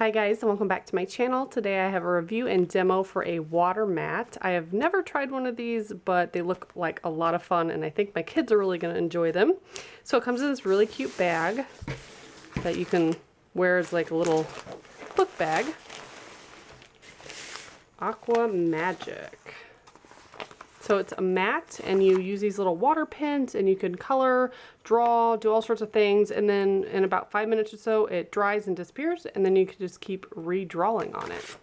Hi guys, and welcome back to my channel. Today I have a review and demo for a water mat. I have never tried one of these, but they look like a lot of fun and I think my kids are really going to enjoy them. So it comes in this really cute bag that you can wear as like a little book bag. Aqua Magic. So it's a mat and you use these little water pens and you can color, draw, do all sorts of things, and then in about 5 minutes or so it dries and disappears, and then you can just keep redrawing on it.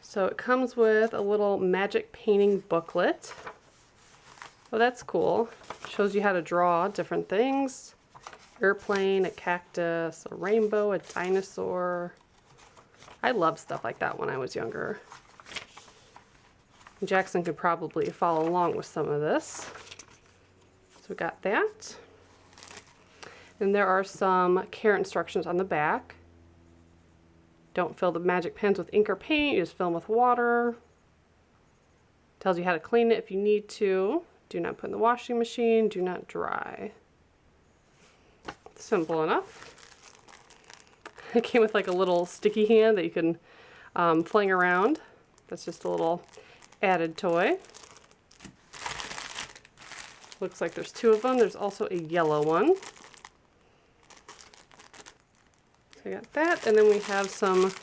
So it comes with a little magic painting booklet. Oh, that's cool. Shows you how to draw different things. Airplane, a cactus, a rainbow, a dinosaur. I loved stuff like that when I was younger. Jackson could probably follow along with some of this. So we got that. And there are some care instructions on the back. Don't fill the magic pens with ink or paint, you just fill them with water. Tells you how to clean it if you need to. Do not put in the washing machine, do not dry. Simple enough. It came with like a little sticky hand that you can fling around. That's just a little added toy. Looks like there's two of them. There's also a yellow one. So I got that, and then we have some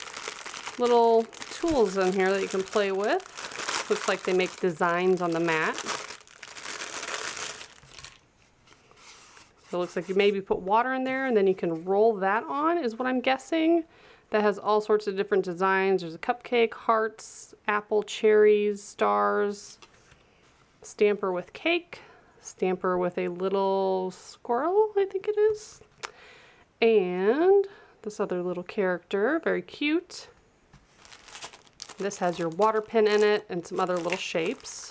little tools in here that you can play with. Looks like they make designs on the mat. So it looks like you maybe put water in there and then you can roll that on, is what I'm guessing. That has all sorts of different designs. There's a cupcake, hearts, apple, cherries, stars, stamper with cake, stamper with a little squirrel, I think it is, and this other little character, very cute. This has your water pen in it and some other little shapes.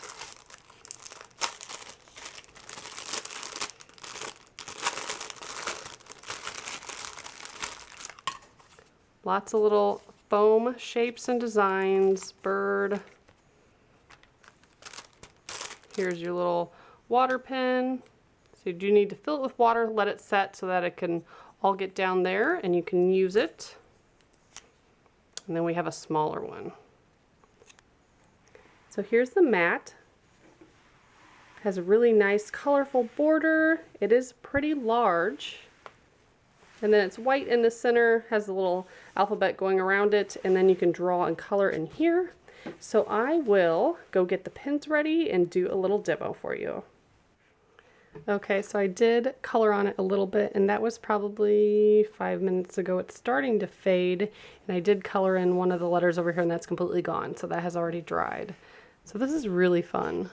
Lots of little foam shapes and designs, bird. Here's your little water pen. So you do need to fill it with water, let it set so that it can all get down there and you can use it. And then we have a smaller one. So here's the mat. Has a really nice colorful border. It is pretty large. And then it's white in the center, has a little alphabet going around it, and then you can draw and color in here. So I will go get the pens ready and do a little demo for you. Okay, so I did color on it a little bit, and that was probably 5 minutes ago. It's starting to fade, and I did color in one of the letters over here, and that's completely gone, so that has already dried. So this is really fun.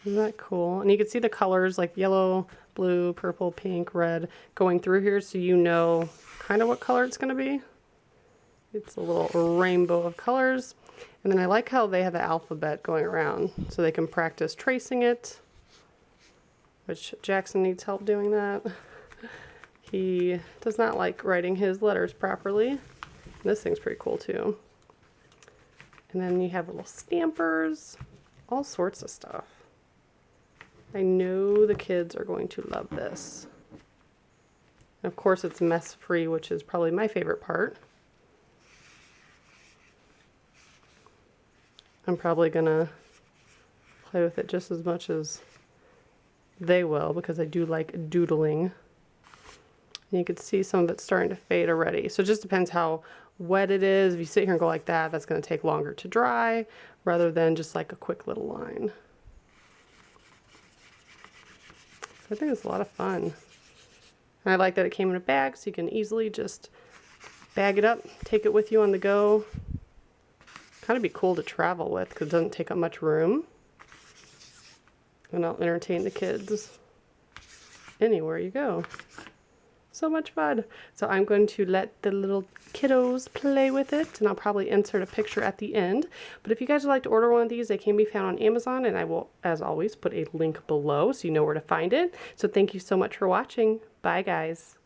Isn't that cool? And you can see the colors like yellow, blue, purple, pink, red going through here, so you know kind of what color it's going to be. It's a little rainbow of colors. And then I like how they have the alphabet going around so they can practice tracing it, which Jackson needs help doing that. He does not like writing his letters properly. This thing's pretty cool too. And then you have little stampers, all sorts of stuff. I know the kids are going to love this. And of course it's mess-free, which is probably my favorite part. I'm probably gonna play with it just as much as they will because I do like doodling. And you can see some of it's starting to fade already. So it just depends how wet it is. If you sit here and go like that, that's gonna take longer to dry rather than just like a quick little line. I think it's a lot of fun. And I like that it came in a bag so you can easily just bag it up, take it with you on the go. Kind of be cool to travel with because it doesn't take up much room. And I'll entertain the kids anywhere you go. So much fun. So I'm going to let the little kiddos play with it, and I'll probably insert a picture at the end. But if you guys would like to order one of these, they can be found on Amazon, and I will, as always, put a link below so you know where to find it. So thank you so much for watching. Bye, guys.